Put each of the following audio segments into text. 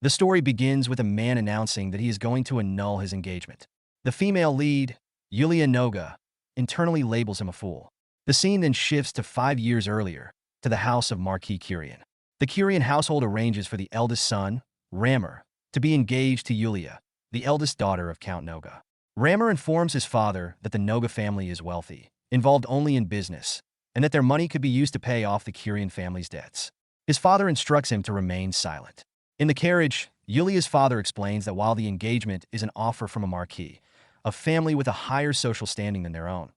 The story begins with a man announcing that he is going to annul his engagement. The female lead, Yulia Noga, internally labels him a fool. The scene then shifts to 5 years earlier, to the house of Marquis Kurian. The Kurian household arranges for the eldest son, Ramor, to be engaged to Yulia, the eldest daughter of Count Noga. Ramor informs his father that the Noga family is wealthy, involved only in business, and that their money could be used to pay off the Kurian family's debts. His father instructs him to remain silent. In the carriage, Yulia's father explains that while the engagement is an offer from a marquis, a family with a higher social standing than their own,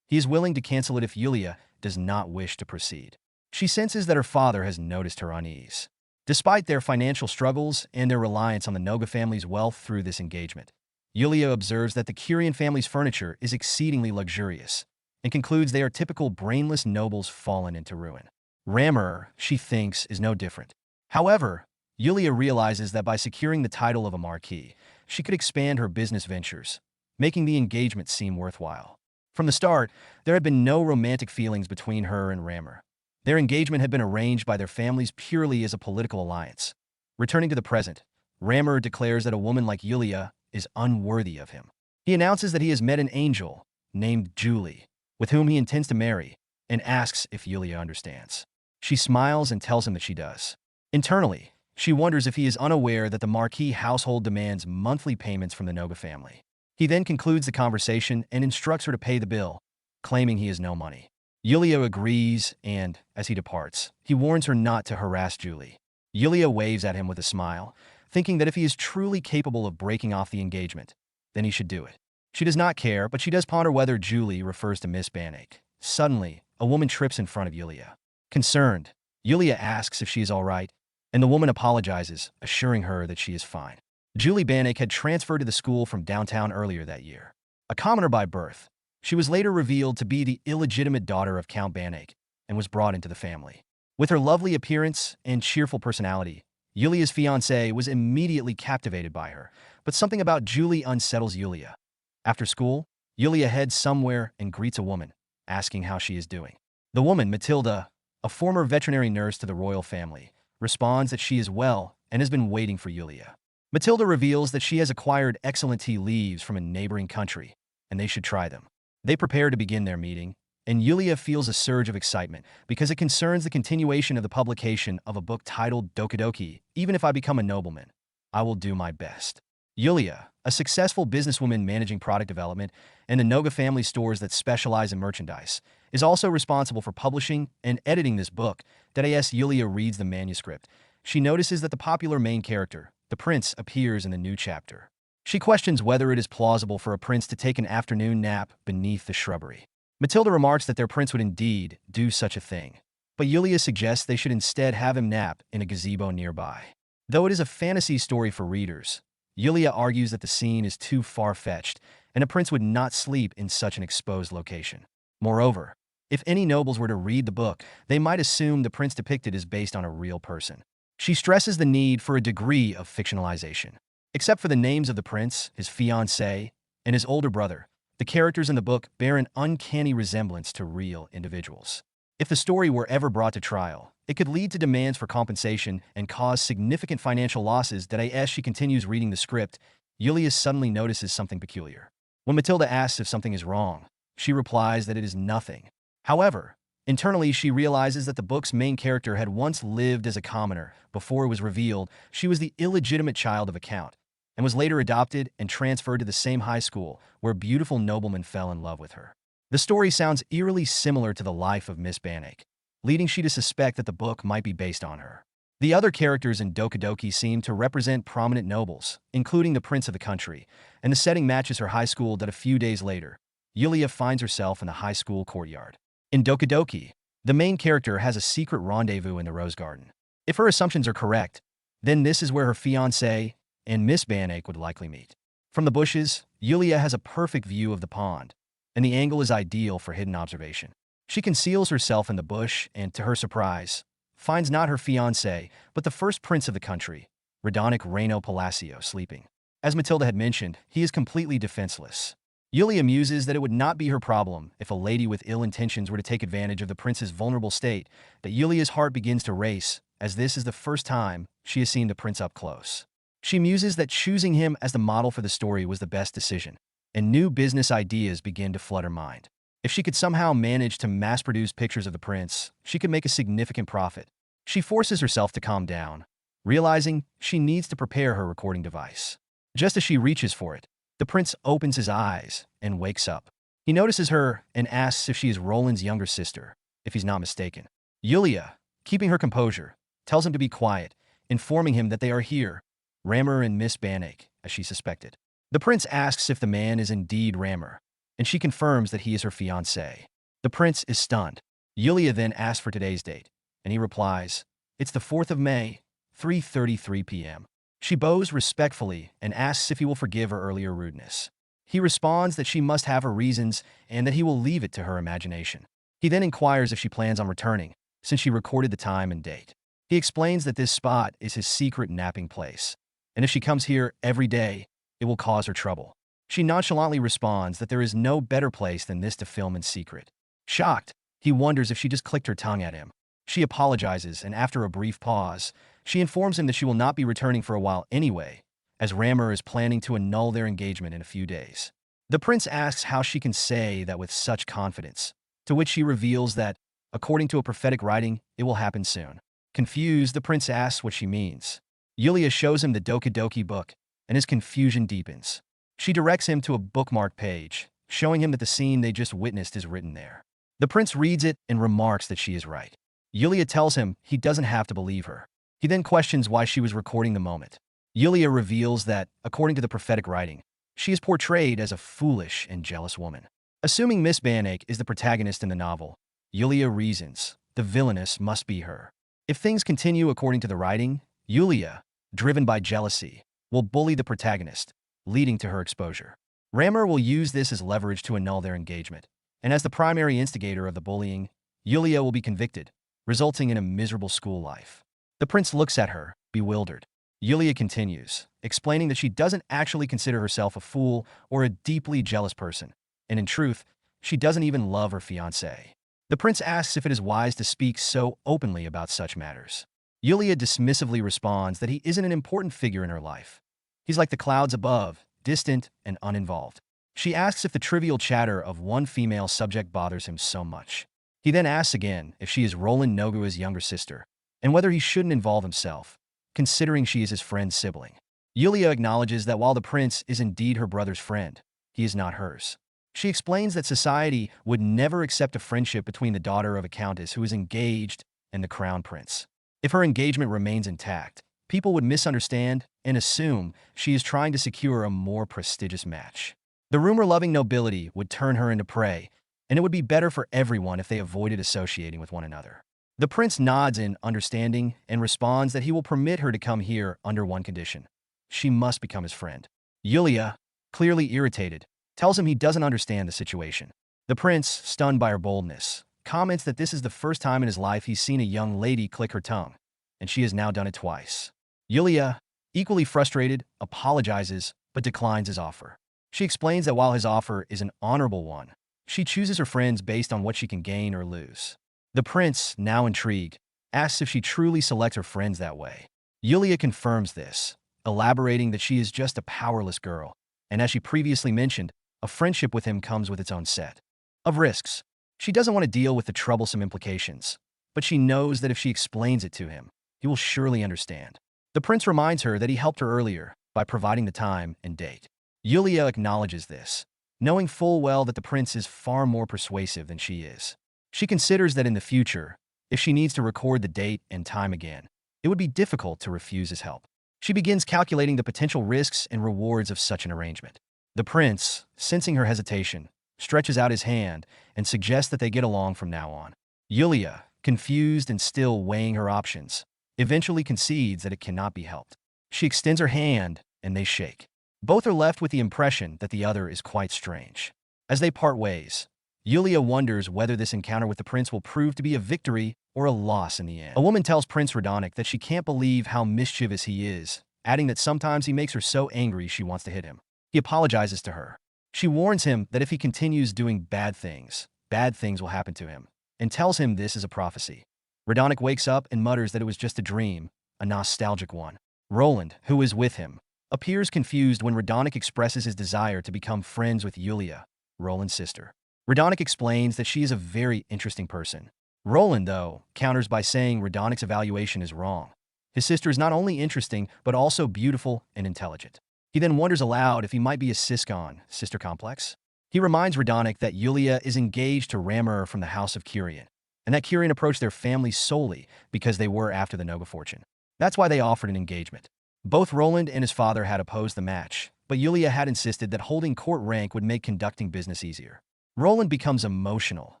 he is willing to cancel it if Yulia does not wish to proceed. She senses that her father has noticed her unease. Despite their financial struggles and their reliance on the Noga family's wealth through this engagement, Yulia observes that the Kurian family's furniture is exceedingly luxurious and concludes they are typical brainless nobles fallen into ruin. Ramor, she thinks, is no different. However, Yulia realizes that by securing the title of a marquis, she could expand her business ventures, making the engagement seem worthwhile. From the start, there had been no romantic feelings between her and Ramor. Their engagement had been arranged by their families purely as a political alliance. Returning to the present, Ramor declares that a woman like Yulia is unworthy of him. He announces that he has met an angel named Julie, with whom he intends to marry, and asks if Yulia understands. She smiles and tells him that she does. Internally, she wonders if he is unaware that the Marquis household demands monthly payments from the Noga family. He then concludes the conversation and instructs her to pay the bill, claiming he has no money. Yulia agrees, and, as he departs, he warns her not to harass Julie. Yulia waves at him with a smile, thinking that if he is truly capable of breaking off the engagement, then he should do it. She does not care, but she does ponder whether Julie refers to Miss Banach. Suddenly, a woman trips in front of Yulia. Concerned, Yulia asks if she is all right, and the woman apologizes, assuring her that she is fine. Julie Banach had transferred to the school from downtown earlier that year. A commoner by birth, she was later revealed to be the illegitimate daughter of Count Banach and was brought into the family. With her lovely appearance and cheerful personality, Yulia's fiancé was immediately captivated by her, but something about Julie unsettles Yulia. After school, Yulia heads somewhere and greets a woman, asking how she is doing. The woman, Matilda, a former veterinary nurse to the royal family, responds that she is well and has been waiting for Yulia. Matilda reveals that she has acquired excellent tea leaves from a neighboring country, and they should try them. They prepare to begin their meeting, and Yulia feels a surge of excitement because it concerns the continuation of the publication of a book titled Dokidoki, Even If I Become a Nobleman, I Will Do My Best. Yulia, a successful businesswoman managing product development and the Noga family stores that specialize in merchandise, is also responsible for publishing and editing this book. That as Yulia reads the manuscript, she notices that the popular main character, the prince, appears in the new chapter. She questions whether it is plausible for a prince to take an afternoon nap beneath the shrubbery. Matilda remarks that their prince would indeed do such a thing, but Yulia suggests they should instead have him nap in a gazebo nearby. Though it is a fantasy story for readers, Yulia argues that the scene is too far-fetched, and a prince would not sleep in such an exposed location. Moreover, if any nobles were to read the book, they might assume the prince depicted is based on a real person. She stresses the need for a degree of fictionalization. Except for the names of the prince, his fiancé, and his older brother, the characters in the book bear an uncanny resemblance to real individuals. If the story were ever brought to trial, it could lead to demands for compensation and cause significant financial losses. That as she continues reading the script, Yulia suddenly notices something peculiar. When Matilda asks if something is wrong, she replies that it is nothing. However, internally she realizes that the book's main character had once lived as a commoner before it was revealed she was the illegitimate child of a count, and was later adopted and transferred to the same high school where a beautiful nobleman fell in love with her. The story sounds eerily similar to the life of Miss Banach, leading she to suspect that the book might be based on her. The other characters in Dokidoki seem to represent prominent nobles, including the prince of the country, and the setting matches her high school. That a few days later, Yulia finds herself in the high school courtyard. In Dokidoki, the main character has a secret rendezvous in the rose garden. If her assumptions are correct, then this is where her fiancé and Miss Banach would likely meet. From the bushes, Yulia has a perfect view of the pond, and the angle is ideal for hidden observation. She conceals herself in the bush and, to her surprise, finds not her fiancé, but the first prince of the country, Rudonik Reino Palacio, sleeping. As Matilda had mentioned, he is completely defenseless. Yulia muses that it would not be her problem if a lady with ill intentions were to take advantage of the prince's vulnerable state. That Yulia's heart begins to race, as this is the first time she has seen the prince up close. She muses that choosing him as the model for the story was the best decision, and new business ideas begin to flood her mind. If she could somehow manage to mass-produce pictures of the prince, she could make a significant profit. She forces herself to calm down, realizing she needs to prepare her recording device. Just as she reaches for it, the prince opens his eyes and wakes up. He notices her and asks if she is Roland's younger sister, if he's not mistaken. Yulia, keeping her composure, tells him to be quiet, informing him that they are here, Ramor and Miss Banach, as she suspected. The prince asks if the man is indeed Ramor, and she confirms that he is her fiancé. The prince is stunned. Yulia then asks for today's date, and he replies, "It's the 4th of May, 3:33 p.m. She bows respectfully and asks if he will forgive her earlier rudeness. He responds that she must have her reasons and that he will leave it to her imagination. He then inquires if she plans on returning, since she recorded the time and date. He explains that this spot is his secret napping place, and if she comes here every day, it will cause her trouble. She nonchalantly responds that there is no better place than this to film in secret. Shocked, he wonders if she just clicked her tongue at him. She apologizes, and after a brief pause, she informs him that she will not be returning for a while anyway, as Ramor is planning to annul their engagement in a few days. The prince asks how she can say that with such confidence, to which she reveals that, according to a prophetic writing, it will happen soon. Confused, the prince asks what she means. Yulia shows him the Doki Doki book, and his confusion deepens. She directs him to a bookmark page, showing him that the scene they just witnessed is written there. The prince reads it and remarks that she is right. Yulia tells him he doesn't have to believe her. He then questions why she was recording the moment. Yulia reveals that, according to the prophetic writing, she is portrayed as a foolish and jealous woman. Assuming Miss Banach is the protagonist in the novel, Yulia reasons the villainess must be her. If things continue according to the writing, Yulia, driven by jealousy, will bully the protagonist, leading to her exposure. Ramor will use this as leverage to annul their engagement, and as the primary instigator of the bullying, Yulia will be convicted, resulting in a miserable school life. The prince looks at her, bewildered. Yulia continues, explaining that she doesn't actually consider herself a fool or a deeply jealous person, and in truth, she doesn't even love her fiancé. The prince asks if it is wise to speak so openly about such matters. Yulia dismissively responds that he isn't an important figure in her life. He's like the clouds above, distant and uninvolved. She asks if the trivial chatter of one female subject bothers him so much. He then asks again if she is Roland Nogua's younger sister, and whether he shouldn't involve himself, considering she is his friend's sibling. Yulia acknowledges that while the prince is indeed her brother's friend, he is not hers. She explains that society would never accept a friendship between the daughter of a countess who is engaged and the crown prince. If her engagement remains intact, people would misunderstand and assume she is trying to secure a more prestigious match. The rumor-loving nobility would turn her into prey, and it would be better for everyone if they avoided associating with one another. The prince nods in understanding and responds that he will permit her to come here under one condition. She must become his friend. Yulia, clearly irritated, tells him he doesn't understand the situation. The prince, stunned by her boldness, comments that this is the first time in his life he's seen a young lady click her tongue, and she has now done it twice. Yulia, equally frustrated, apologizes but declines his offer. She explains that while his offer is an honorable one, she chooses her friends based on what she can gain or lose. The prince, now intrigued, asks if she truly selects her friends that way. Yulia confirms this, elaborating that she is just a powerless girl, and as she previously mentioned, a friendship with him comes with its own set of risks. She doesn't want to deal with the troublesome implications, but she knows that if she explains it to him, he will surely understand. The prince reminds her that he helped her earlier by providing the time and date. Yulia acknowledges this, knowing full well that the prince is far more persuasive than she is. She considers that in the future, if she needs to record the date and time again, it would be difficult to refuse his help. She begins calculating the potential risks and rewards of such an arrangement. The prince, sensing her hesitation, stretches out his hand and suggests that they get along from now on. Yulia, confused and still weighing her options, eventually concedes that it cannot be helped. She extends her hand, and they shake. Both are left with the impression that the other is quite strange. As they part ways, Yulia wonders whether this encounter with the prince will prove to be a victory or a loss in the end. A woman tells Prince Rudonik that she can't believe how mischievous he is, adding that sometimes he makes her so angry she wants to hit him. He apologizes to her. She warns him that if he continues doing bad things will happen to him, and tells him this is a prophecy. Rudonik wakes up and mutters that it was just a dream, a nostalgic one. Roland, who is with him, appears confused when Rudonik expresses his desire to become friends with Yulia, Roland's sister. Rudonik explains that she is a very interesting person. Roland, though, counters by saying Rudonik's evaluation is wrong. His sister is not only interesting, but also beautiful and intelligent. He then wonders aloud if he might be a siskon, sister complex. He reminds Rudonik that Yulia is engaged to Ramor from the house of Kurian, and that Kurian approached their family solely because they were after the Noga fortune. That's why they offered an engagement. Both Roland and his father had opposed the match, but Yulia had insisted that holding court rank would make conducting business easier. Roland becomes emotional,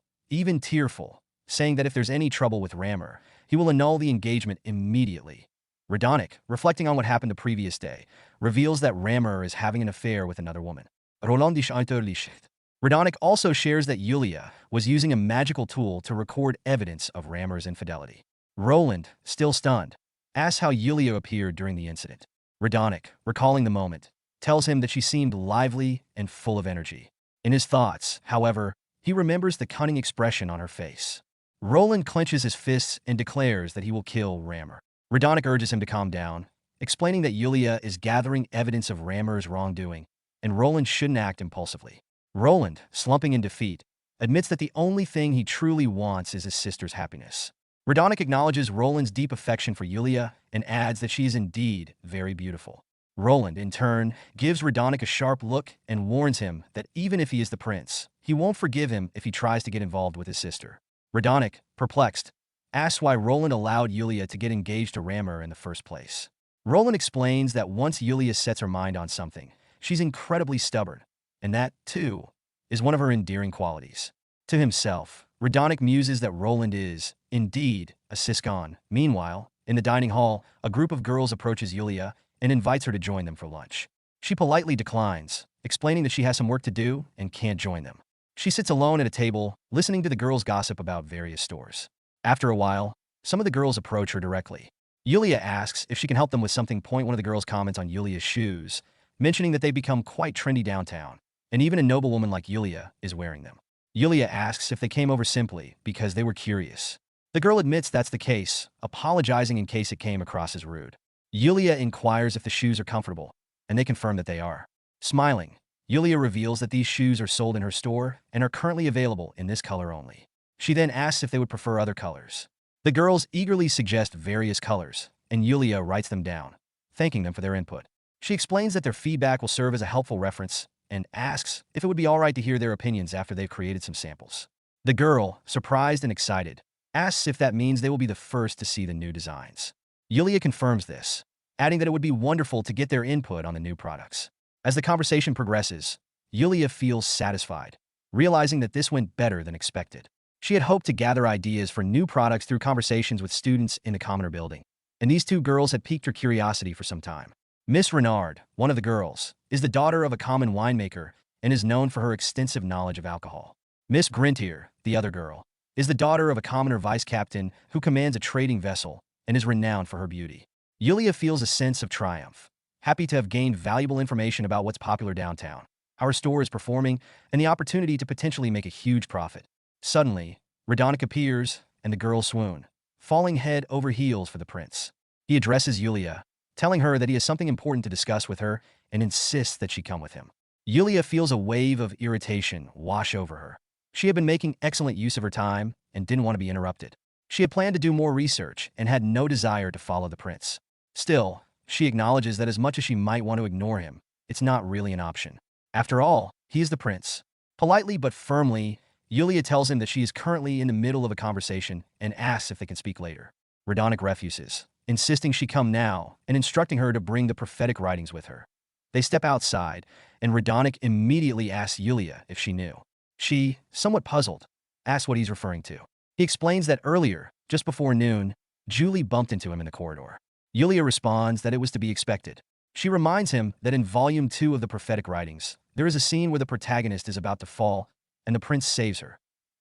even tearful, saying that if there's any trouble with Ramor, he will annul the engagement immediately. Rudonik, reflecting on what happened the previous day, reveals that Ramor is having an affair with another woman. Roland ist unterlicht. Rudonik also shares that Yulia was using a magical tool to record evidence of Ramor's infidelity. Roland, still stunned, asks how Yulia appeared during the incident. Rudonik, recalling the moment, tells him that she seemed lively and full of energy. In his thoughts, however, he remembers the cunning expression on her face. Roland clenches his fists and declares that he will kill Ramor. Rudonik urges him to calm down, explaining that Yulia is gathering evidence of Ramor's wrongdoing, and Roland shouldn't act impulsively. Roland, slumping in defeat, admits that the only thing he truly wants is his sister's happiness. Rudonik acknowledges Roland's deep affection for Yulia and adds that she is indeed very beautiful. Roland, in turn, gives Rudonik a sharp look and warns him that even if he is the prince, he won't forgive him if he tries to get involved with his sister. Rudonik, perplexed, asks why Roland allowed Yulia to get engaged to Ramor in the first place. Roland explains that once Yulia sets her mind on something, she's incredibly stubborn, and that, too, is one of her endearing qualities. To himself, Rudonik muses that Roland is, indeed, a siskon. Meanwhile, in the dining hall, a group of girls approaches Yulia and invites her to join them for lunch. She politely declines, explaining that she has some work to do and can't join them. She sits alone at a table, listening to the girls gossip about various stores. After a while, some of the girls approach her directly. Yulia asks if she can help them with something. One of the girls comments on Yulia's shoes, mentioning that they become quite trendy downtown, and even a noblewoman like Yulia is wearing them. Yulia asks if they came over simply because they were curious. The girl admits that's the case, apologizing in case it came across as rude. Yulia inquires if the shoes are comfortable, and they confirm that they are. Smiling, Yulia reveals that these shoes are sold in her store and are currently available in this color only. She then asks if they would prefer other colors. The girls eagerly suggest various colors, and Yulia writes them down, thanking them for their input. She explains that their feedback will serve as a helpful reference and asks if it would be alright to hear their opinions after they've created some samples. The girl, surprised and excited, asks if that means they will be the first to see the new designs. Yulia confirms this, adding that it would be wonderful to get their input on the new products. As the conversation progresses, Yulia feels satisfied, realizing that this went better than expected. She had hoped to gather ideas for new products through conversations with students in the commoner building, and these two girls had piqued her curiosity for some time. Miss Renard, one of the girls, is the daughter of a common winemaker and is known for her extensive knowledge of alcohol. Miss Grintier, the other girl, is the daughter of a commoner vice captain who commands a trading vessel and is renowned for her beauty. Yulia feels a sense of triumph, happy to have gained valuable information about what's popular downtown, how her store is performing, and the opportunity to potentially make a huge profit. Suddenly, Rudonik appears, and the girls swoon, falling head over heels for the prince. He addresses Yulia, telling her that he has something important to discuss with her and insists that she come with him. Yulia feels a wave of irritation wash over her. She had been making excellent use of her time and didn't want to be interrupted. She had planned to do more research and had no desire to follow the prince. Still, she acknowledges that as much as she might want to ignore him, it's not really an option. After all, he is the prince. Politely but firmly, Yulia tells him that she is currently in the middle of a conversation and asks if they can speak later. Rudonik refuses, insisting she come now and instructing her to bring the prophetic writings with her. They step outside, and Rudonik immediately asks Yulia if she knew. She, somewhat puzzled, asks what he's referring to. He explains that earlier, just before noon, Julie bumped into him in the corridor. Yulia responds that it was to be expected. She reminds him that in Volume 2 of the prophetic writings, there is a scene where the protagonist is about to fall, and the prince saves her.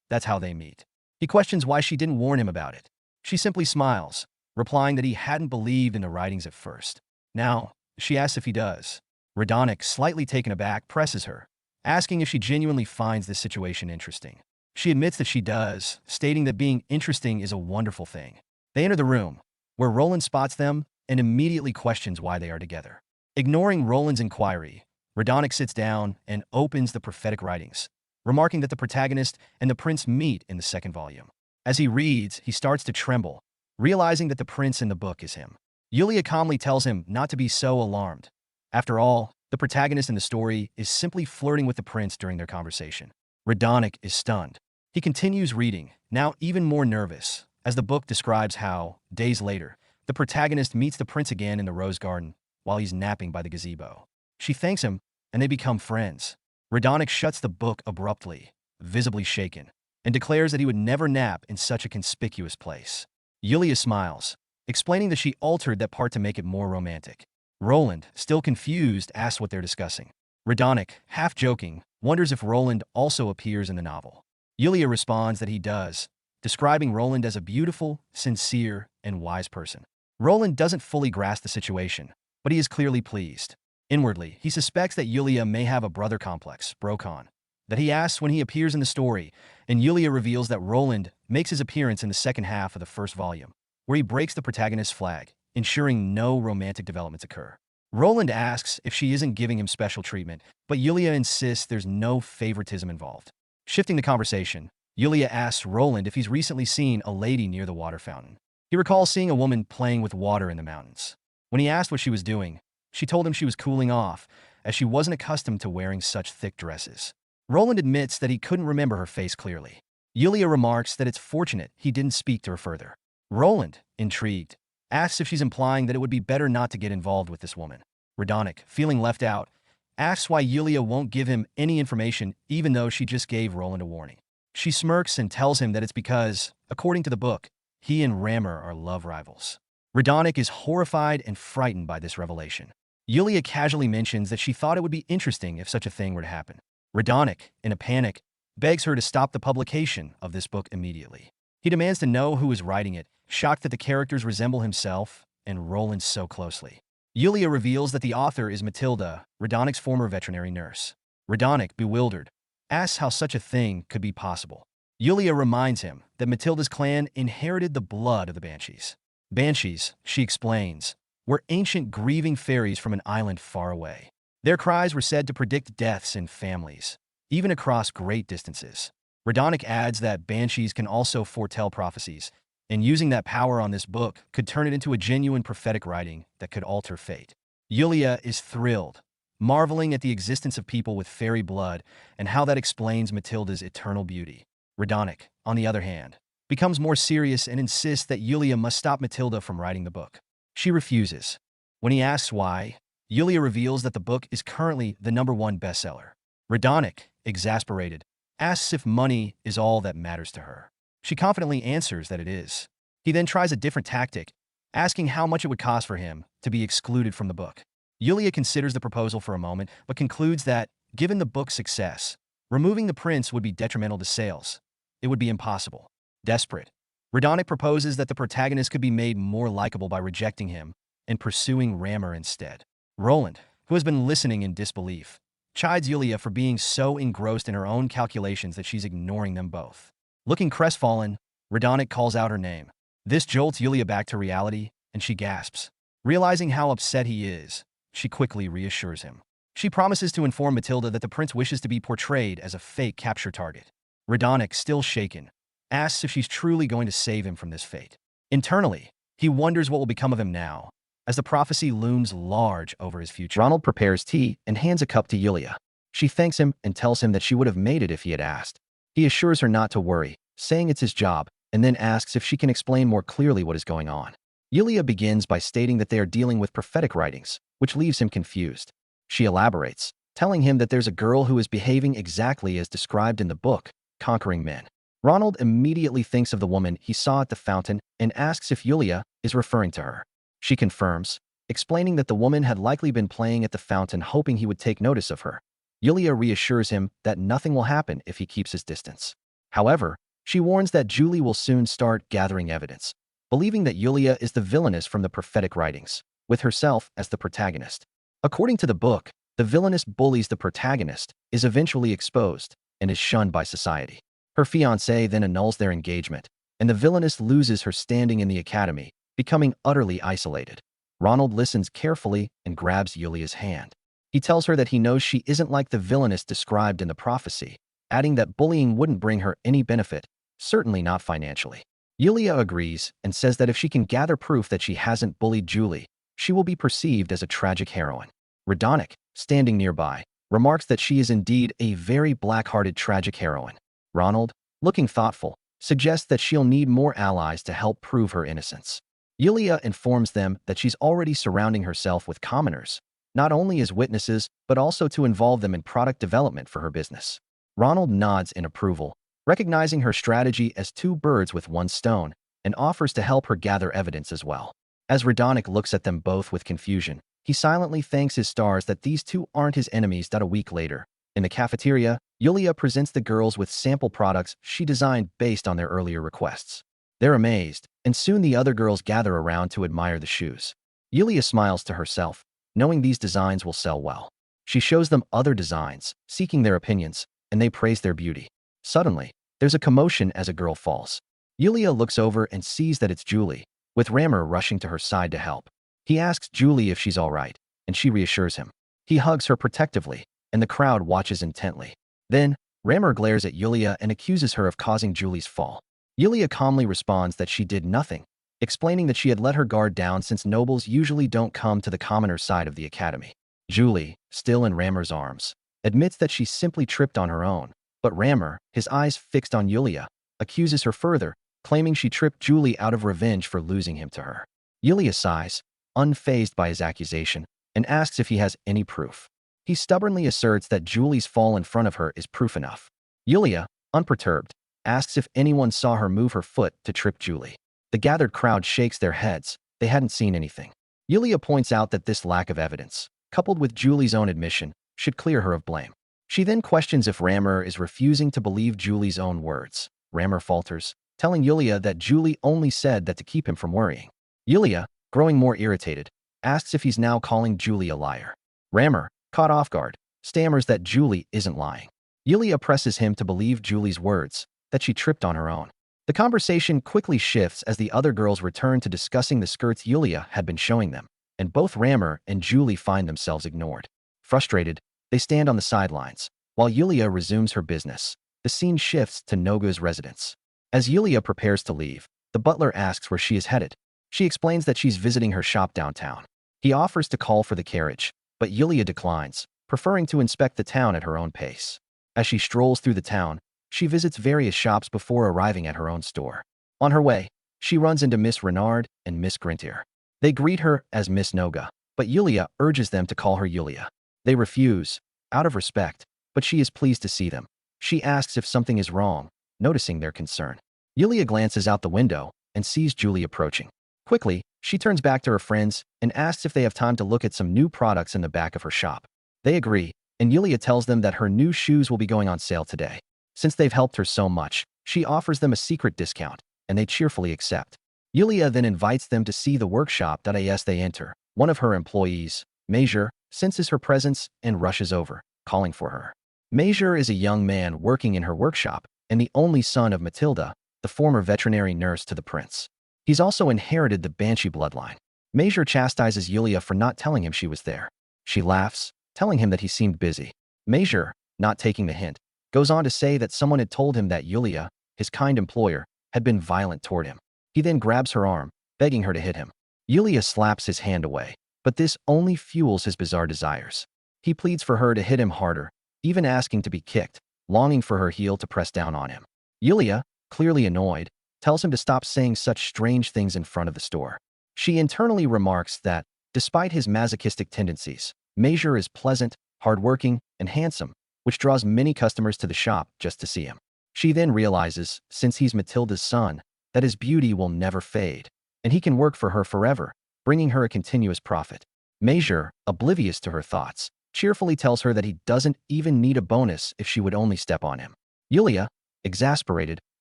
That's how they meet. He questions why she didn't warn him about it. She simply smiles, replying that he hadn't believed in the writings at first. Now, she asks if he does. Rudonik, slightly taken aback, presses her, asking if she genuinely finds this situation interesting. She admits that she does, stating that being interesting is a wonderful thing. They enter the room, where Roland spots them and immediately questions why they are together. Ignoring Roland's inquiry, Rudonik sits down and opens the prophetic writings, remarking that the protagonist and the prince meet in the second volume. As he reads, he starts to tremble, realizing that the prince in the book is him. Yulia calmly tells him not to be so alarmed. After all, the protagonist in the story is simply flirting with the prince during their conversation. Rudonik is stunned. He continues reading, now even more nervous, as the book describes how, days later, the protagonist meets the prince again in the rose garden while he's napping by the gazebo. She thanks him, and they become friends. Rudonik shuts the book abruptly, visibly shaken, and declares that he would never nap in such a conspicuous place. Yulia smiles, explaining that she altered that part to make it more romantic. Roland, still confused, asks what they're discussing. Rudonik, half joking, wonders if Roland also appears in the novel. Yulia responds that he does, describing Roland as a beautiful, sincere, and wise person. Roland doesn't fully grasp the situation, but he is clearly pleased. Inwardly, he suspects that Yulia may have a brother complex, Brokon, that he asks when he appears in the story, and Yulia reveals that Roland makes his appearance in the second half of the first volume, where he breaks the protagonist's flag, ensuring no romantic developments occur. Roland asks if she isn't giving him special treatment, but Yulia insists there's no favoritism involved. Shifting the conversation, Yulia asks Roland if he's recently seen a lady near the water fountain. He recalls seeing a woman playing with water in the mountains. When he asked what she was doing, she told him she was cooling off, as she wasn't accustomed to wearing such thick dresses. Roland admits that he couldn't remember her face clearly. Yulia remarks that it's fortunate he didn't speak to her further. Roland, intrigued, asks if she's implying that it would be better not to get involved with this woman. Rudonik, feeling left out, asks why Yulia won't give him any information even though she just gave Roland a warning. She smirks and tells him that it's because, according to the book, he and Ramor are love rivals. Rudonik is horrified and frightened by this revelation. Yulia casually mentions that she thought it would be interesting if such a thing were to happen. Rudonik, in a panic, begs her to stop the publication of this book immediately. He demands to know who is writing it, shocked that the characters resemble himself and Roland so closely. Yulia reveals that the author is Matilda, Rudonik's former veterinary nurse. Rudonik, bewildered, asks how such a thing could be possible. Yulia reminds him that Matilda's clan inherited the blood of the Banshees. Banshees, she explains, were ancient grieving fairies from an island far away. Their cries were said to predict deaths in families, even across great distances. Rudonik adds that Banshees can also foretell prophecies, and using that power on this book could turn it into a genuine prophetic writing that could alter fate. Yulia is thrilled, marveling at the existence of people with fairy blood and how that explains Matilda's eternal beauty. Rudonik, on the other hand, becomes more serious and insists that Yulia must stop Matilda from writing the book. She refuses. When he asks why, Yulia reveals that the book is currently the #1 bestseller. Rudonik, exasperated, asks if money is all that matters to her. She confidently answers that it is. He then tries a different tactic, asking how much it would cost for him to be excluded from the book. Yulia considers the proposal for a moment, but concludes that, given the book's success, removing the prince would be detrimental to sales. It would be impossible. Desperate, Rudonik proposes that the protagonist could be made more likable by rejecting him and pursuing Ramor instead. Roland, who has been listening in disbelief, chides Yulia for being so engrossed in her own calculations that she's ignoring them both. Looking crestfallen, Rudonik calls out her name. This jolts Yulia back to reality, and she gasps. Realizing how upset he is, she quickly reassures him. She promises to inform Matilda that the prince wishes to be portrayed as a fake capture target. Rudonik, still shaken, asks if she's truly going to save him from this fate. Internally, he wonders what will become of him now, as the prophecy looms large over his future. Ronald prepares tea and hands a cup to Yulia. She thanks him and tells him that she would have made it if he had asked. He assures her not to worry, saying it's his job, and then asks if she can explain more clearly what is going on. Yulia begins by stating that they are dealing with prophetic writings, which leaves him confused. She elaborates, telling him that there's a girl who is behaving exactly as described in the book, Conquering Men. Ronald immediately thinks of the woman he saw at the fountain and asks if Yulia is referring to her. She confirms, explaining that the woman had likely been playing at the fountain hoping he would take notice of her. Yulia reassures him that nothing will happen if he keeps his distance. However, she warns that Julie will soon start gathering evidence, believing that Yulia is the villainess from the prophetic writings, with herself as the protagonist. According to the book, the villainess bullies the protagonist, is eventually exposed, and is shunned by society. Her fiancé then annuls their engagement, and the villainess loses her standing in the academy, becoming utterly isolated. Ronald listens carefully and grabs Yulia's hand. He tells her that he knows she isn't like the villainess described in the prophecy, adding that bullying wouldn't bring her any benefit, certainly not financially. Yulia agrees and says that if she can gather proof that she hasn't bullied Julie, she will be perceived as a tragic heroine. Rudonik, standing nearby, remarks that she is indeed a very black-hearted tragic heroine. Ronald, looking thoughtful, suggests that she'll need more allies to help prove her innocence. Yulia informs them that she's already surrounding herself with commoners, not only as witnesses, but also to involve them in product development for her business. Ronald nods in approval, recognizing her strategy as two birds with one stone, and offers to help her gather evidence as well. As Rudonik looks at them both with confusion, he silently thanks his stars that these two aren't his enemies. A week later, in the cafeteria, Yulia presents the girls with sample products she designed based on their earlier requests. They're amazed, and soon the other girls gather around to admire the shoes. Yulia smiles to herself, knowing these designs will sell well. She shows them other designs, seeking their opinions, and they praise their beauty. Suddenly, there's a commotion as a girl falls. Yulia looks over and sees that it's Julie, with Ramor rushing to her side to help. He asks Julie if she's all right, and she reassures him. He hugs her protectively, and the crowd watches intently. Then, Ramor glares at Yulia and accuses her of causing Julie's fall. Yulia calmly responds that she did nothing, explaining that she had let her guard down since nobles usually don't come to the commoner side of the academy. Julie, still in Ramor's arms, admits that she simply tripped on her own, but Ramor, his eyes fixed on Yulia, accuses her further, claiming she tripped Julie out of revenge for losing him to her. Yulia sighs, unfazed by his accusation, and asks if he has any proof. He stubbornly asserts that Julie's fall in front of her is proof enough. Yulia, unperturbed, asks if anyone saw her move her foot to trip Julie. The gathered crowd shakes their heads. They hadn't seen anything. Yulia points out that this lack of evidence, coupled with Julie's own admission, should clear her of blame. She then questions if Ramor is refusing to believe Julie's own words. Ramor falters, telling Yulia that Julie only said that to keep him from worrying. Yulia, growing more irritated, asks if he's now calling Julie a liar. Ramor, caught off guard, stammers that Julie isn't lying. Yulia presses him to believe Julie's words, that she tripped on her own. The conversation quickly shifts as the other girls return to discussing the skirts Yulia had been showing them, and both Ramor and Julie find themselves ignored. Frustrated, they stand on the sidelines. While Yulia resumes her business, the scene shifts to Noga's residence. As Yulia prepares to leave, the butler asks where she is headed. She explains that she's visiting her shop downtown. He offers to call for the carriage, but Yulia declines, preferring to inspect the town at her own pace. As she strolls through the town, she visits various shops before arriving at her own store. On her way, she runs into Miss Renard and Miss Grintier. They greet her as Miss Noga, but Yulia urges them to call her Yulia. They refuse, out of respect, but she is pleased to see them. She asks if something is wrong, noticing their concern. Yulia glances out the window and sees Julie approaching. Quickly, she turns back to her friends and asks if they have time to look at some new products in the back of her shop. They agree, and Yulia tells them that her new shoes will be going on sale today. Since they've helped her so much, she offers them a secret discount, and they cheerfully accept. Yulia then invites them to see the workshop. As they enter, one of her employees, Meiger, senses her presence and rushes over, calling for her. Meiger is a young man working in her workshop and the only son of Matilda, the former veterinary nurse to the prince. He's also inherited the Banshee bloodline. Meiger chastises Yulia for not telling him she was there. She laughs, telling him that he seemed busy. Meiger, not taking the hint, goes on to say that someone had told him that Yulia, his kind employer, had been violent toward him. He then grabs her arm, begging her to hit him. Yulia slaps his hand away, but this only fuels his bizarre desires. He pleads for her to hit him harder, even asking to be kicked, longing for her heel to press down on him. Yulia, clearly annoyed, tells him to stop saying such strange things in front of the store. She internally remarks that, despite his masochistic tendencies, Meiger is pleasant, hardworking, and handsome, which draws many customers to the shop just to see him. She then realizes, since he's Matilda's son, that his beauty will never fade, and he can work for her forever, bringing her a continuous profit. Meiger, oblivious to her thoughts, cheerfully tells her that he doesn't even need a bonus if she would only step on him. Yulia, exasperated,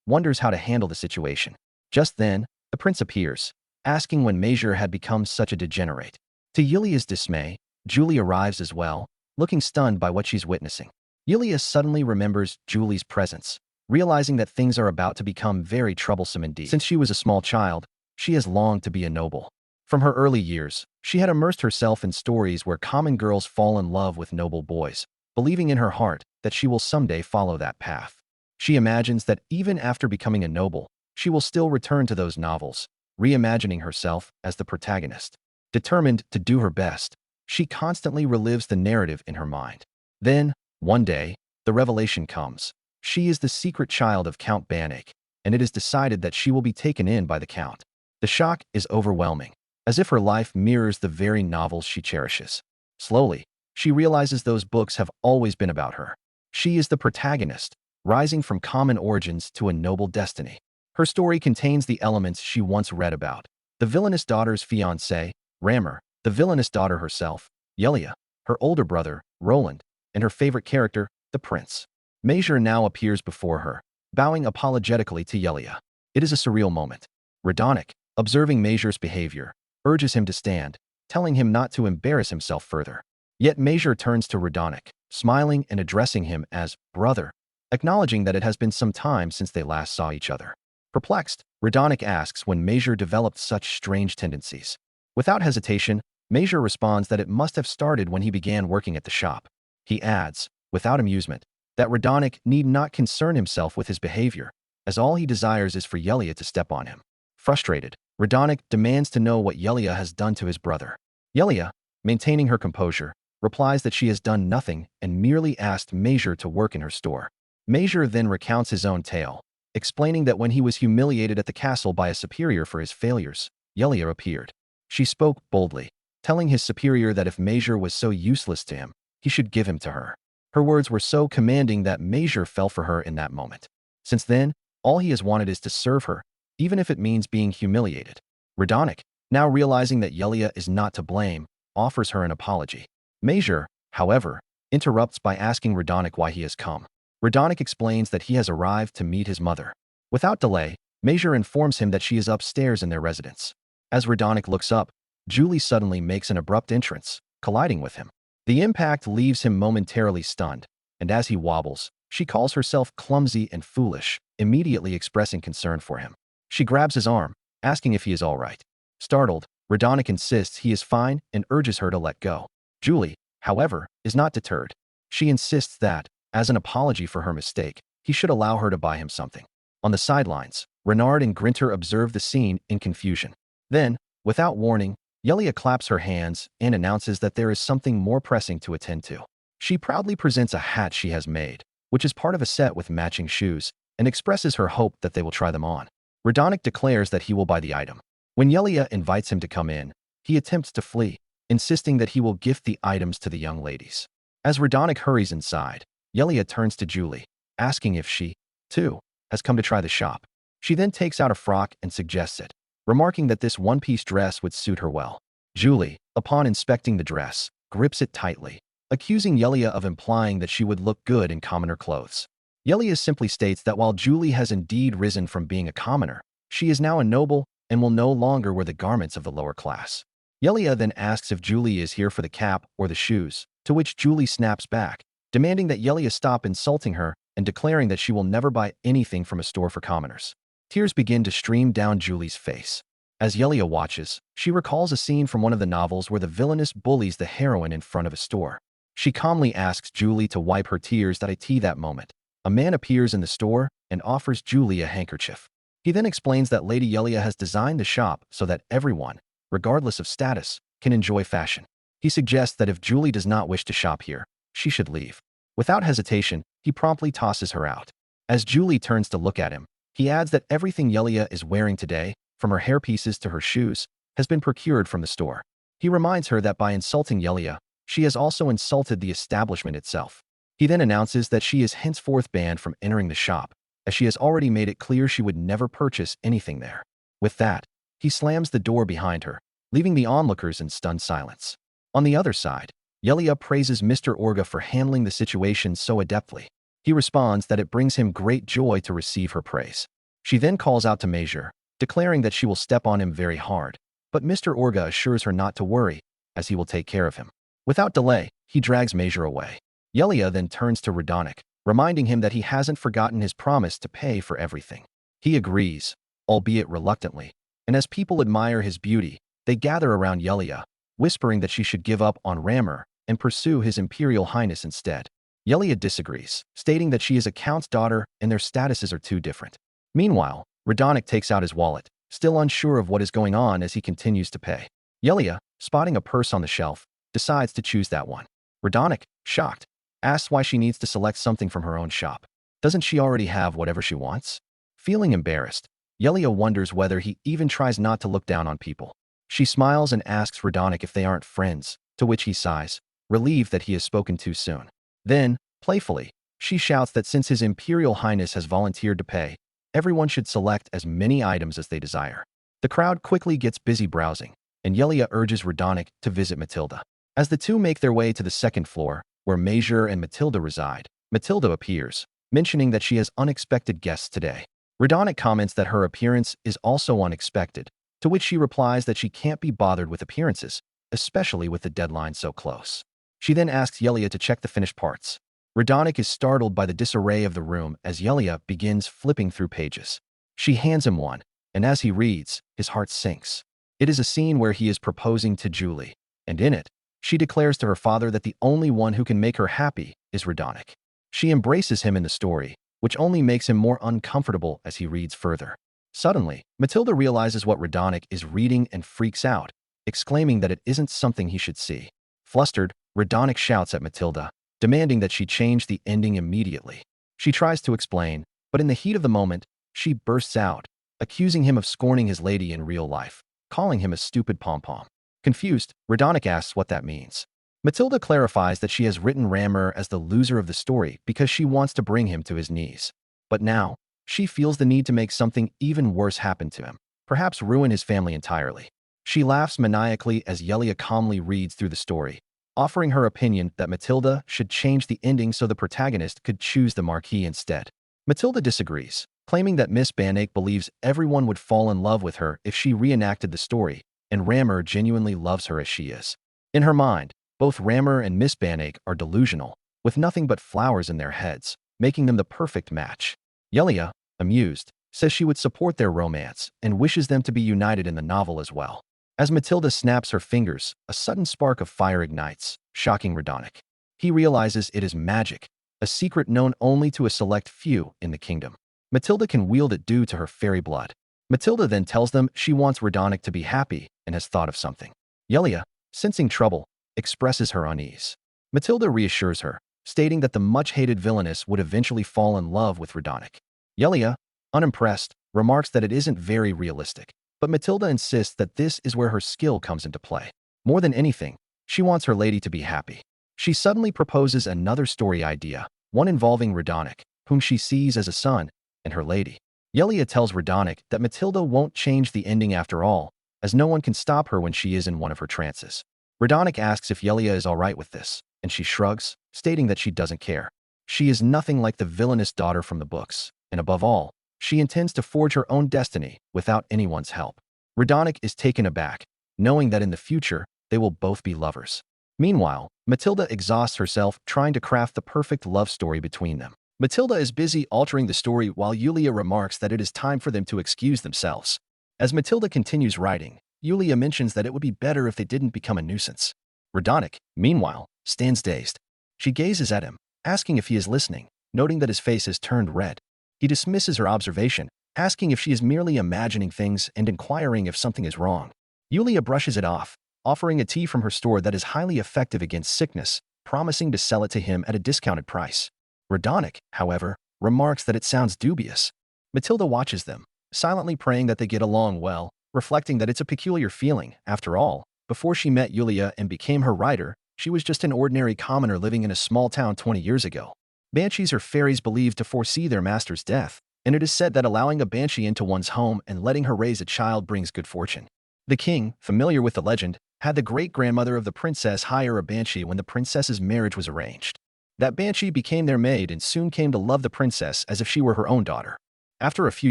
wonders how to handle the situation. Just then, the prince appears, asking when Meiger had become such a degenerate. To Yulia's dismay, Julie arrives as well, looking stunned by what she's witnessing. Yulia suddenly remembers Julie's presence, realizing that things are about to become very troublesome indeed. Since she was a small child, she has longed to be a noble. From her early years, she had immersed herself in stories where common girls fall in love with noble boys, believing in her heart that she will someday follow that path. She imagines that even after becoming a noble, she will still return to those novels, reimagining herself as the protagonist. Determined to do her best, she constantly relives the narrative in her mind. Then, one day, the revelation comes. She is the secret child of Count Banach, and it is decided that she will be taken in by the Count. The shock is overwhelming, as if her life mirrors the very novels she cherishes. Slowly, she realizes those books have always been about her. She is the protagonist, rising from common origins to a noble destiny. Her story contains the elements she once read about. The villainous daughter's fiancé, Ramor, the villainous daughter herself, Yulia, her older brother, Roland, and her favorite character, the prince. Meiger now appears before her, bowing apologetically to Yulia. It is a surreal moment. Rudonik, observing Meiger's behavior, urges him to stand, telling him not to embarrass himself further. Yet Meiger turns to Rudonik, smiling and addressing him as brother, acknowledging that it has been some time since they last saw each other. Perplexed, Rudonik asks when Meiger developed such strange tendencies. Without hesitation, Meiger responds that it must have started when he began working at the shop. He adds, without amusement, that Rudonik need not concern himself with his behavior, as all he desires is for Yulia to step on him. Frustrated, Rudonik demands to know what Yulia has done to his brother. Yulia, maintaining her composure, replies that she has done nothing and merely asked Meiger to work in her store. Meiger then recounts his own tale, explaining that when he was humiliated at the castle by a superior for his failures, Yulia appeared. She spoke boldly, telling his superior that if Meiger was so useless to him, he should give him to her. Her words were so commanding that Meiger fell for her in that moment. Since then, all he has wanted is to serve her, even if it means being humiliated. Rudonik, now realizing that Yulia is not to blame, offers her an apology. Meiger, however, interrupts by asking Rudonik why he has come. Rudonik explains that he has arrived to meet his mother. Without delay, Meiger informs him that she is upstairs in their residence. As Rudonik looks up, Julie suddenly makes an abrupt entrance, colliding with him. The impact leaves him momentarily stunned, and as he wobbles, she calls herself clumsy and foolish, immediately expressing concern for him. She grabs his arm, asking if he is all right. Startled, Rudonik insists he is fine and urges her to let go. Julie, however, is not deterred. She insists that, as an apology for her mistake, he should allow her to buy him something. On the sidelines, Renard and Grinter observe the scene in confusion. Then, without warning, Yulia claps her hands and announces that there is something more pressing to attend to. She proudly presents a hat she has made, which is part of a set with matching shoes, and expresses her hope that they will try them on. Rudonik declares that he will buy the item. When Yulia invites him to come in, he attempts to flee, insisting that he will gift the items to the young ladies. As Rudonik hurries inside, Yulia turns to Julie, asking if she, too, has come to try the shop. She then takes out a frock and suggests it, remarking that this one-piece dress would suit her well. Julie, upon inspecting the dress, grips it tightly, accusing Yulia of implying that she would look good in commoner clothes. Yulia simply states that while Julie has indeed risen from being a commoner, she is now a noble and will no longer wear the garments of the lower class. Yulia then asks if Julie is here for the cap or the shoes, to which Julie snaps back, demanding that Yulia stop insulting her and declaring that she will never buy anything from a store for commoners. Tears begin to stream down Julie's face. As Yulia watches, she recalls a scene from one of the novels where the villainess bullies the heroine in front of a store. She calmly asks Julie to wipe her tears. At that moment, a man appears in the store and offers Julie a handkerchief. He then explains that Lady Yulia has designed the shop so that everyone, regardless of status, can enjoy fashion. He suggests that if Julie does not wish to shop here, she should leave. Without hesitation, he promptly tosses her out. As Julie turns to look at him, he adds that everything Yulia is wearing today, from her hairpieces to her shoes, has been procured from the store. He reminds her that by insulting Yulia, she has also insulted the establishment itself. He then announces that she is henceforth banned from entering the shop, as she has already made it clear she would never purchase anything there. With that, he slams the door behind her, leaving the onlookers in stunned silence. On the other side, Yulia praises Mr. Orga for handling the situation so adeptly. He responds that it brings him great joy to receive her praise. She then calls out to Meiger, declaring that she will step on him very hard, but Mr. Orga assures her not to worry, as he will take care of him. Without delay, he drags Meiger away. Yulia then turns to Rudonik, reminding him that he hasn't forgotten his promise to pay for everything. He agrees, albeit reluctantly, and as people admire his beauty, They gather around Yulia, whispering that she should give up on Ramor and pursue his Imperial Highness instead. Yulia disagrees, stating that she is a count's daughter and their statuses are too different. Meanwhile, Rudonik takes out his wallet, still unsure of what is going on as he continues to pay. Yulia, spotting a purse on the shelf, decides to choose that one. Rudonik, shocked, asks why she needs to select something from her own shop. Doesn't she already have whatever she wants? Feeling embarrassed, Yulia wonders whether he even tries not to look down on people. She smiles and asks Rudonik if they aren't friends, to which he sighs, relieved that he has spoken too soon. Then, playfully, she shouts that since His Imperial Highness has volunteered to pay, everyone should select as many items as they desire. The crowd quickly gets busy browsing, and Yulia urges Rudonik to visit Matilda. As the two make their way to the second floor, where Meiger and Matilda reside, Matilda appears, mentioning that she has unexpected guests today. Rudonik comments that her appearance is also unexpected, to which she replies that she can't be bothered with appearances, especially with the deadline so close. She then asks Yulia to check the finished parts. Rudonik is startled by the disarray of the room as Yulia begins flipping through pages. She hands him one, and as he reads, his heart sinks. It is a scene where he is proposing to Julie, and in it, she declares to her father that the only one who can make her happy is Rudonik. She embraces him in the story, which only makes him more uncomfortable as he reads further. Suddenly, Matilda realizes what Rudonik is reading and freaks out, exclaiming that it isn't something he should see. Flustered, Rudonik shouts at Matilda, demanding that she change the ending immediately. She tries to explain, but in the heat of the moment, she bursts out, accusing him of scorning his lady in real life, calling him a stupid pom-pom. Confused, Rudonik asks what that means. Matilda clarifies that she has written Ramor as the loser of the story because she wants to bring him to his knees. But now, she feels the need to make something even worse happen to him, perhaps ruin his family entirely. She laughs maniacally as Yulia calmly reads through the story, offering her opinion that Matilda should change the ending so the protagonist could choose the Marquis instead. Matilda disagrees, claiming that Miss Banach believes everyone would fall in love with her if she reenacted the story, and Ramor genuinely loves her as she is. In her mind, both Ramor and Miss Banach are delusional, with nothing but flowers in their heads, making them the perfect match. Yulia, amused, says she would support their romance and wishes them to be united in the novel as well. As Matilda snaps her fingers, a sudden spark of fire ignites, shocking Rudonik. He realizes it is magic, a secret known only to a select few in the kingdom. Matilda can wield it due to her fairy blood. Matilda then tells them she wants Rudonik to be happy and has thought of something. Yulia, sensing trouble, expresses her unease. Matilda reassures her, stating that the much-hated villainess would eventually fall in love with Rudonik. Yulia, unimpressed, remarks that it isn't very realistic, but Matilda insists that this is where her skill comes into play. More than anything, she wants her lady to be happy. She suddenly proposes another story idea, one involving Rudonik, whom she sees as a son, and her lady. Yulia tells Rudonik that Matilda won't change the ending after all, as no one can stop her when she is in one of her trances. Rudonik asks if Yulia is alright with this, and she shrugs, stating that she doesn't care. She is nothing like the villainous daughter from the books, and above all, she intends to forge her own destiny without anyone's help. Rudonik is taken aback, knowing that in the future, they will both be lovers. Meanwhile, Matilda exhausts herself trying to craft the perfect love story between them. Matilda is busy altering the story while Yulia remarks that it is time for them to excuse themselves. As Matilda continues writing, Yulia mentions that it would be better if they didn't become a nuisance. Rudonik, meanwhile, stands dazed. She gazes at him, asking if he is listening, noting that his face has turned red. He dismisses her observation, asking if she is merely imagining things and inquiring if something is wrong. Yulia brushes it off, offering a tea from her store that is highly effective against sickness, promising to sell it to him at a discounted price. Rudonik, however, remarks that it sounds dubious. Matilda watches them, silently praying that they get along well, reflecting that it's a peculiar feeling. After all, before she met Yulia and became her writer, she was just an ordinary commoner living in a small town 20 years ago. Banshees are fairies believed to foresee their master's death, and it is said that allowing a banshee into one's home and letting her raise a child brings good fortune. The king, familiar with the legend, had the great-grandmother of the princess hire a banshee when the princess's marriage was arranged. That banshee became their maid and soon came to love the princess as if she were her own daughter. After a few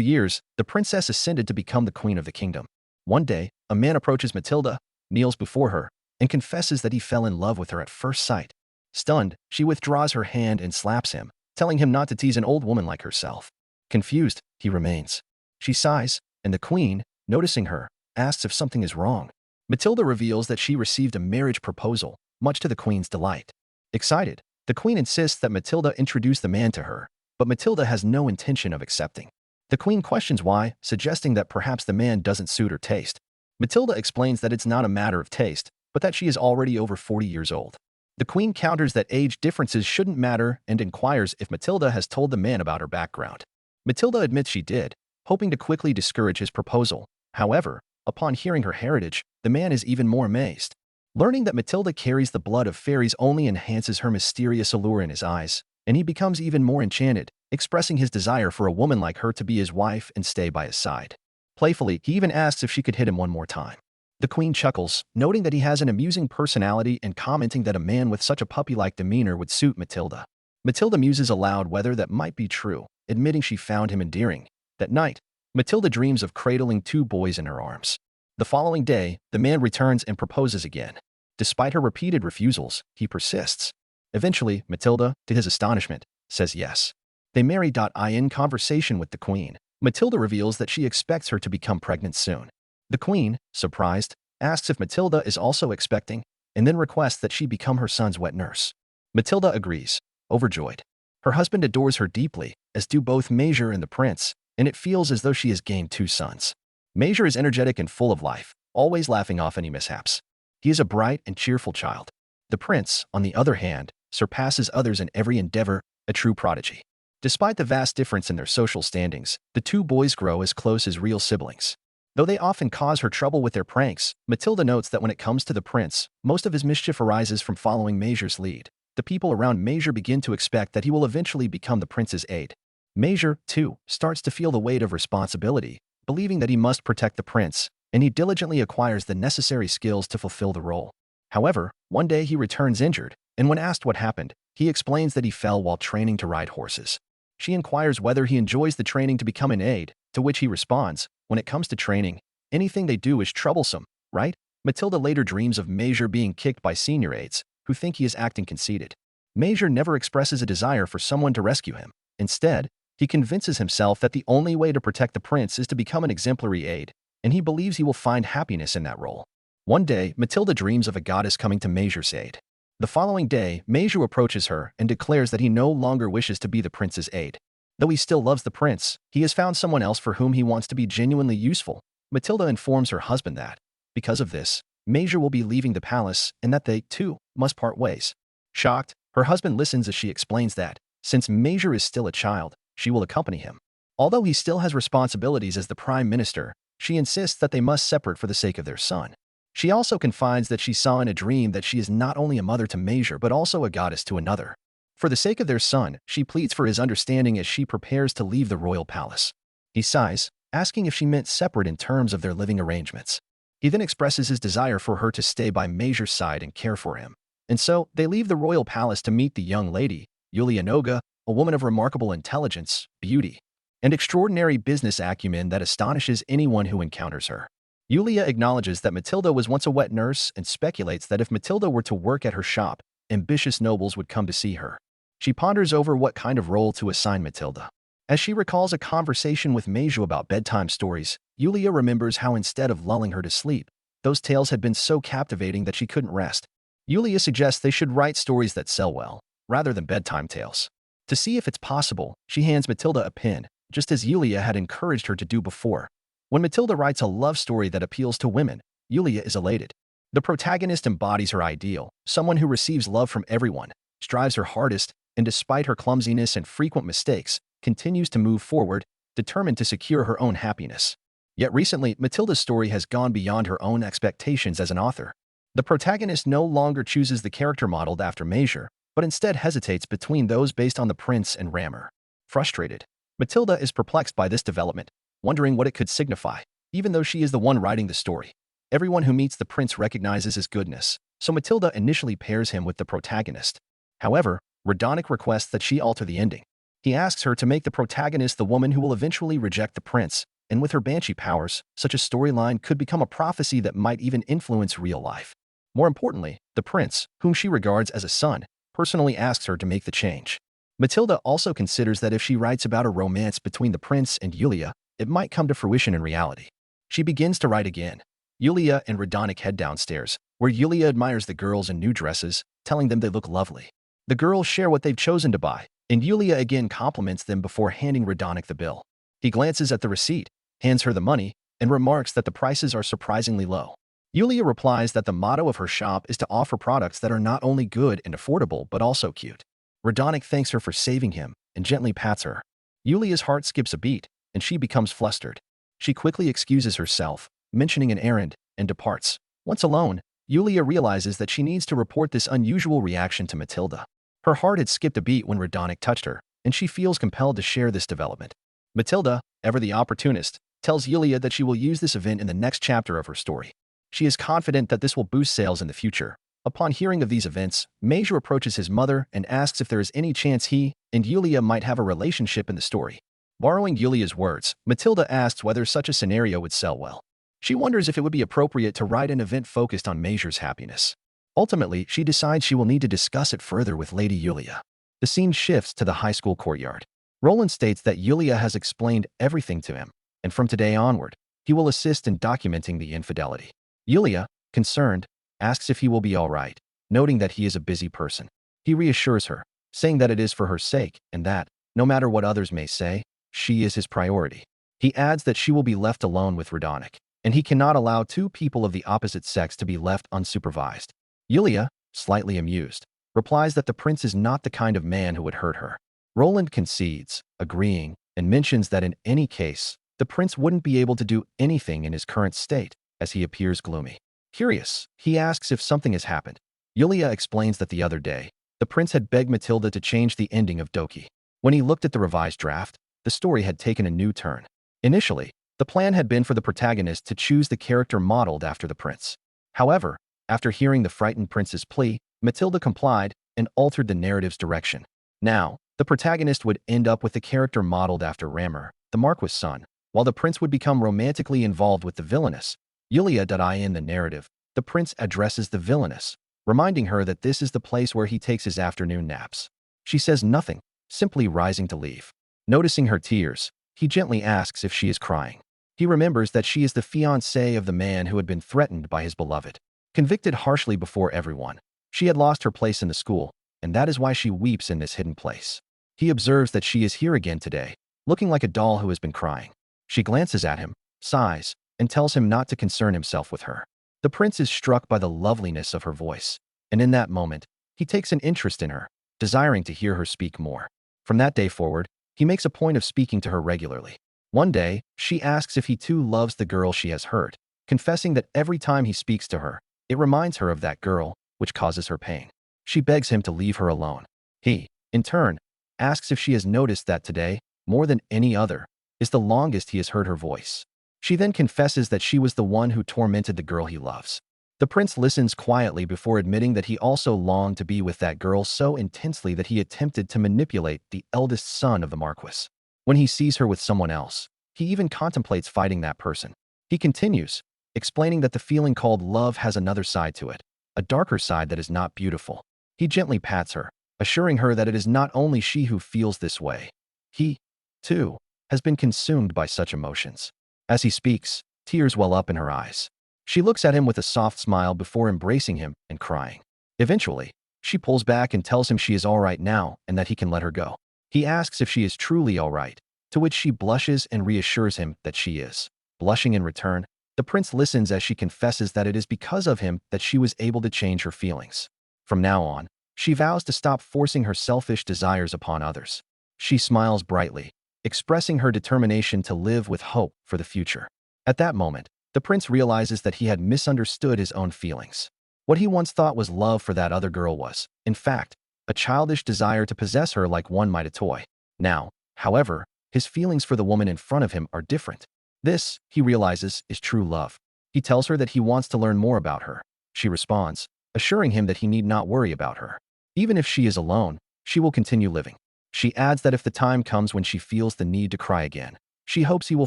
years, the princess ascended to become the queen of the kingdom. One day, a man approaches Matilda, kneels before her, and confesses that he fell in love with her at first sight. Stunned, she withdraws her hand and slaps him, telling him not to tease an old woman like herself. Confused, he remains. She sighs, and the queen, noticing her, asks if something is wrong. Matilda reveals that she received a marriage proposal, much to the queen's delight. Excited, the queen insists that Matilda introduce the man to her, but Matilda has no intention of accepting. The queen questions why, suggesting that perhaps the man doesn't suit her taste. Matilda explains that it's not a matter of taste, but that she is already over 40 years old. The queen counters that age differences shouldn't matter and inquires if Matilda has told the man about her background. Matilda admits she did, hoping to quickly discourage his proposal. However, upon hearing her heritage, the man is even more amazed. Learning that Matilda carries the blood of fairies only enhances her mysterious allure in his eyes, and he becomes even more enchanted, expressing his desire for a woman like her to be his wife and stay by his side. Playfully, he even asks if she could hit him one more time. The queen chuckles, noting that he has an amusing personality and commenting that a man with such a puppy-like demeanor would suit Matilda. Matilda muses aloud whether that might be true, admitting she found him endearing. That night, Matilda dreams of cradling 2 boys in her arms. The following day, the man returns and proposes again. Despite her repeated refusals, he persists. Eventually, Matilda, to his astonishment, says yes. They marry. In conversation with the queen, Matilda reveals that she expects her to become pregnant soon. The queen, surprised, asks if Matilda is also expecting, and then requests that she become her son's wet nurse. Matilda agrees, overjoyed. Her husband adores her deeply, as do both Meiger and the prince, and it feels as though she has gained 2 sons. Meiger is energetic and full of life, always laughing off any mishaps. He is a bright and cheerful child. The prince, on the other hand, surpasses others in every endeavor, a true prodigy. Despite the vast difference in their social standings, the 2 boys grow as close as real siblings. Though they often cause her trouble with their pranks, Matilda notes that when it comes to the prince, most of his mischief arises from following Meiger's lead. The people around Meiger begin to expect that he will eventually become the prince's aide. Meiger, too, starts to feel the weight of responsibility, believing that he must protect the prince, and he diligently acquires the necessary skills to fulfill the role. However, one day he returns injured, and when asked what happened, he explains that he fell while training to ride horses. She inquires whether he enjoys the training to become an aide, to which he responds, when it comes to training, anything they do is troublesome, right? Matilda later dreams of Meiger being kicked by senior aides, who think he is acting conceited. Meiger never expresses a desire for someone to rescue him. Instead, he convinces himself that the only way to protect the prince is to become an exemplary aide, and he believes he will find happiness in that role. One day, Matilda dreams of a goddess coming to Meiger's aid. The following day, Meiger approaches her and declares that he no longer wishes to be the prince's aide. Though he still loves the prince, he has found someone else for whom he wants to be genuinely useful. Matilda informs her husband that, because of this, Meiger will be leaving the palace and that they, too, must part ways. Shocked, her husband listens as she explains that, since Meiger is still a child, she will accompany him. Although he still has responsibilities as the prime minister, she insists that they must separate for the sake of their son. She also confides that she saw in a dream that she is not only a mother to Meiger but also a goddess to another. For the sake of their son, she pleads for his understanding as she prepares to leave the royal palace. He sighs, asking if she meant separate in terms of their living arrangements. He then expresses his desire for her to stay by Meiger's side and care for him. And so, they leave the royal palace to meet the young lady, Ultimatum, a woman of remarkable intelligence, beauty, and extraordinary business acumen that astonishes anyone who encounters her. Yulia acknowledges that Matilda was once a wet nurse and speculates that if Matilda were to work at her shop, ambitious nobles would come to see her. She ponders over what kind of role to assign Matilda. As she recalls a conversation with Meiger about bedtime stories, Yulia remembers how instead of lulling her to sleep, those tales had been so captivating that she couldn't rest. Yulia suggests they should write stories that sell well, rather than bedtime tales. To see if it's possible, she hands Matilda a pen, just as Yulia had encouraged her to do before. When Matilda writes a love story that appeals to women, Yulia is elated. The protagonist embodies her ideal, someone who receives love from everyone, strives her hardest, and despite her clumsiness and frequent mistakes, continues to move forward, determined to secure her own happiness. Yet recently, Matilda's story has gone beyond her own expectations as an author. The protagonist no longer chooses the character modeled after Meiger, but instead hesitates between those based on the prince and Ramor. Frustrated, Matilda is perplexed by this development, wondering what it could signify, even though she is the one writing the story. Everyone who meets the prince recognizes his goodness, so Matilda initially pairs him with the protagonist. However, Rudonik requests that she alter the ending. He asks her to make the protagonist the woman who will eventually reject the prince, and with her banshee powers, such a storyline could become a prophecy that might even influence real life. More importantly, the prince, whom she regards as a son, personally asks her to make the change. Matilda also considers that if she writes about a romance between the prince and Yulia, it might come to fruition in reality. She begins to write again. Yulia and Rudonik head downstairs, where Yulia admires the girls in new dresses, telling them they look lovely. The girls share what they've chosen to buy, and Yulia again compliments them before handing Rudonik the bill. He glances at the receipt, hands her the money, and remarks that the prices are surprisingly low. Yulia replies that the motto of her shop is to offer products that are not only good and affordable but also cute. Rudonik thanks her for saving him and gently pats her. Yulia's heart skips a beat, and she becomes flustered. She quickly excuses herself, mentioning an errand, and departs. Once alone, Yulia realizes that she needs to report this unusual reaction to Matilda. Her heart had skipped a beat when Rudonik touched her, and she feels compelled to share this development. Matilda, ever the opportunist, tells Yulia that she will use this event in the next chapter of her story. She is confident that this will boost sales in the future. Upon hearing of these events, Meiger approaches his mother and asks if there is any chance he and Yulia might have a relationship in the story. Borrowing Yulia's words, Matilda asks whether such a scenario would sell well. She wonders if it would be appropriate to write an event focused on Meiger's happiness. Ultimately, she decides she will need to discuss it further with Lady Yulia. The scene shifts to the high school courtyard. Roland states that Yulia has explained everything to him, and from today onward, he will assist in documenting the infidelity. Yulia, concerned, asks if he will be all right, noting that he is a busy person. He reassures her, saying that it is for her sake and that, no matter what others may say, she is his priority. He adds that she will be left alone with Rudonik, and he cannot allow two people of the opposite sex to be left unsupervised. Yulia, slightly amused, replies that the prince is not the kind of man who would hurt her. Roland concedes, agreeing, and mentions that in any case, the prince wouldn't be able to do anything in his current state, as he appears gloomy. Curious, he asks if something has happened. Yulia explains that the other day, the prince had begged Matilda to change the ending of Doki. When he looked at the revised draft, the story had taken a new turn. Initially, the plan had been for the protagonist to choose the character modeled after the prince. However, after hearing the frightened prince's plea, Matilda complied and altered the narrative's direction. Now, the protagonist would end up with the character modeled after Ramor, the Marquis' son, while the prince would become romantically involved with the villainess. In the narrative, the prince addresses the villainess, reminding her that this is the place where he takes his afternoon naps. She says nothing, simply rising to leave. Noticing her tears, he gently asks if she is crying. He remembers that she is the fiancé of the man who had been threatened by his beloved. Convicted harshly before everyone, she had lost her place in the school, and that is why she weeps in this hidden place. He observes that she is here again today, looking like a doll who has been crying. She glances at him, sighs, and tells him not to concern himself with her. The prince is struck by the loveliness of her voice, and in that moment, he takes an interest in her, desiring to hear her speak more. From that day forward, he makes a point of speaking to her regularly. One day, she asks if he too loves the girl she has hurt, confessing that every time he speaks to her, it reminds her of that girl, which causes her pain. She begs him to leave her alone. He, in turn, asks if she has noticed that today, more than any other, is the longest he has heard her voice. She then confesses that she was the one who tormented the girl he loves. The prince listens quietly before admitting that he also longed to be with that girl so intensely that he attempted to manipulate the eldest son of the Marquis. When he sees her with someone else, he even contemplates fighting that person. He continues, explaining that the feeling called love has another side to it, a darker side that is not beautiful. He gently pats her, assuring her that it is not only she who feels this way. He, too, has been consumed by such emotions. As he speaks, tears well up in her eyes. She looks at him with a soft smile before embracing him and crying. Eventually, she pulls back and tells him she is all right now and that he can let her go. He asks if she is truly all right, to which she blushes and reassures him that she is. Blushing in return, the prince listens as she confesses that it is because of him that she was able to change her feelings. From now on, she vows to stop forcing her selfish desires upon others. She smiles brightly, expressing her determination to live with hope for the future. At that moment, the prince realizes that he had misunderstood his own feelings. What he once thought was love for that other girl was, in fact, a childish desire to possess her like one might a toy. Now, however, his feelings for the woman in front of him are different. This, he realizes, is true love. He tells her that he wants to learn more about her. She responds, assuring him that he need not worry about her. Even if she is alone, she will continue living. She adds that if the time comes when she feels the need to cry again, she hopes he will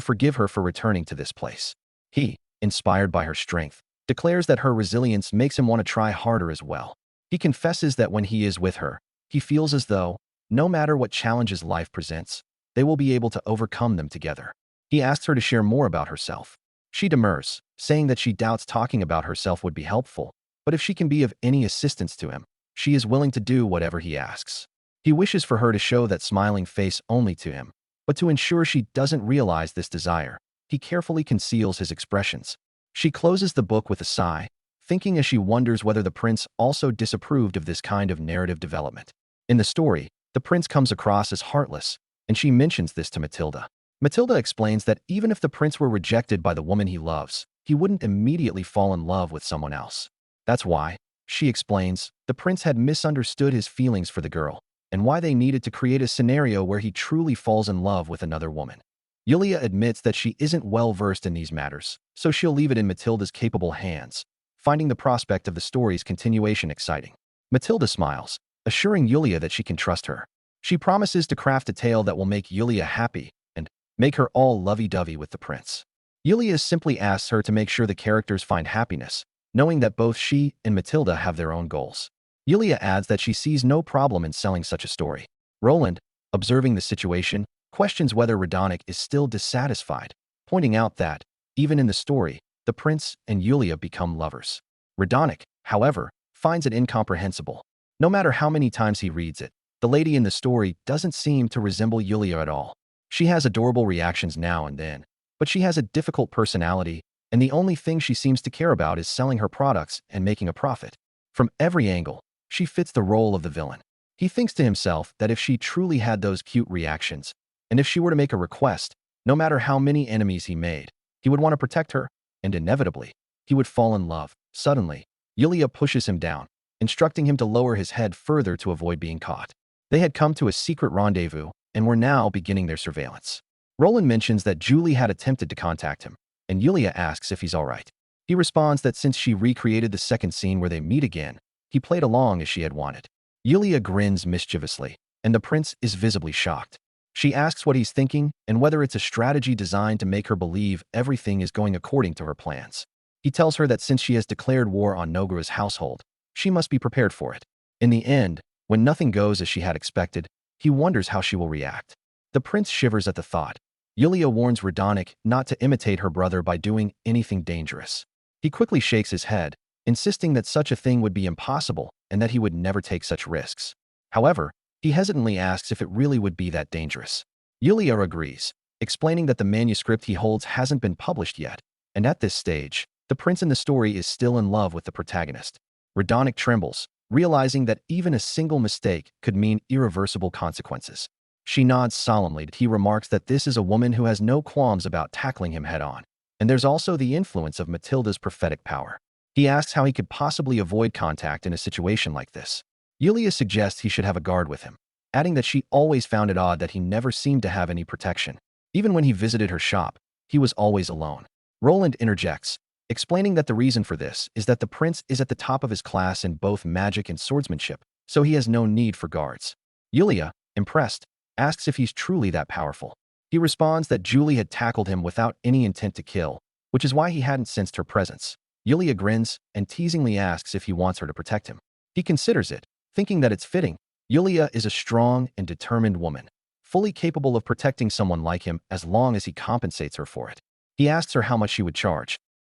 forgive her for returning to this place. He, inspired by her strength, declares that her resilience makes him want to try harder as well. He confesses that when he is with her, he feels as though, no matter what challenges life presents, they will be able to overcome them together. He asks her to share more about herself. She demurs, saying that she doubts talking about herself would be helpful, but if she can be of any assistance to him, she is willing to do whatever he asks. He wishes for her to show that smiling face only to him, but to ensure she doesn't realize this desire, he carefully conceals his expressions. She closes the book with a sigh, thinking as she wonders whether the prince also disapproved of this kind of narrative development. In the story, the prince comes across as heartless, and she mentions this to Matilda. Matilda explains that even if the prince were rejected by the woman he loves, he wouldn't immediately fall in love with someone else. That's why, she explains, the prince had misunderstood his feelings for the girl, and why they needed to create a scenario where he truly falls in love with another woman. Yulia admits that she isn't well versed in these matters, so she'll leave it in Matilda's capable hands, finding the prospect of the story's continuation exciting. Matilda smiles, assuring Yulia that she can trust her. She promises to craft a tale that will make Yulia happy and make her all lovey-dovey with the prince. Yulia simply asks her to make sure the characters find happiness, knowing that both she and Matilda have their own goals. Yulia adds that she sees no problem in selling such a story. Roland, observing the situation, questions whether Rudonik is still dissatisfied, pointing out that, even in the story, the prince and Yulia become lovers. Rudonik, however, finds it incomprehensible. No matter how many times he reads it, the lady in the story doesn't seem to resemble Yulia at all. She has adorable reactions now and then, but she has a difficult personality, and the only thing she seems to care about is selling her products and making a profit. From every angle, she fits the role of the villain. He thinks to himself that if she truly had those cute reactions, and if she were to make a request, no matter how many enemies he made, he would want to protect her, and inevitably, he would fall in love. Suddenly, Yulia pushes him down, instructing him to lower his head further to avoid being caught. They had come to a secret rendezvous and were now beginning their surveillance. Roland mentions that Julie had attempted to contact him, and Yulia asks if he's all right. He responds that since she recreated the second scene where they meet again, he played along as she had wanted. Yulia grins mischievously, and the prince is visibly shocked. She asks what he's thinking and whether it's a strategy designed to make her believe everything is going according to her plans. He tells her that since she has declared war on Noguru's household, she must be prepared for it. In the end, when nothing goes as she had expected, he wonders how she will react. The prince shivers at the thought. Yulia warns Rudonik not to imitate her brother by doing anything dangerous. He quickly shakes his head, insisting that such a thing would be impossible and that he would never take such risks. However, he hesitantly asks if it really would be that dangerous. Yulia agrees, explaining that the manuscript he holds hasn't been published yet, and at this stage, the prince in the story is still in love with the protagonist. Rudonik trembles, realizing that even a single mistake could mean irreversible consequences. She nods solemnly. He remarks that this is a woman who has no qualms about tackling him head-on, and there's also the influence of Matilda's prophetic power. He asks how he could possibly avoid contact in a situation like this. Yulia suggests he should have a guard with him, adding that she always found it odd that he never seemed to have any protection. Even when he visited her shop, he was always alone. Roland interjects, explaining that the reason for this is that the prince is at the top of his class in both magic and swordsmanship, so he has no need for guards. Yulia, impressed, asks if he's truly that powerful. He responds that Julie had tackled him without any intent to kill, which is why he hadn't sensed her presence. Yulia grins and teasingly asks if he wants her to protect him. He considers it, thinking that it's fitting. Yulia is a strong and determined woman, fully capable of protecting someone like him as long as he compensates her for it. He asks her how much she would charge,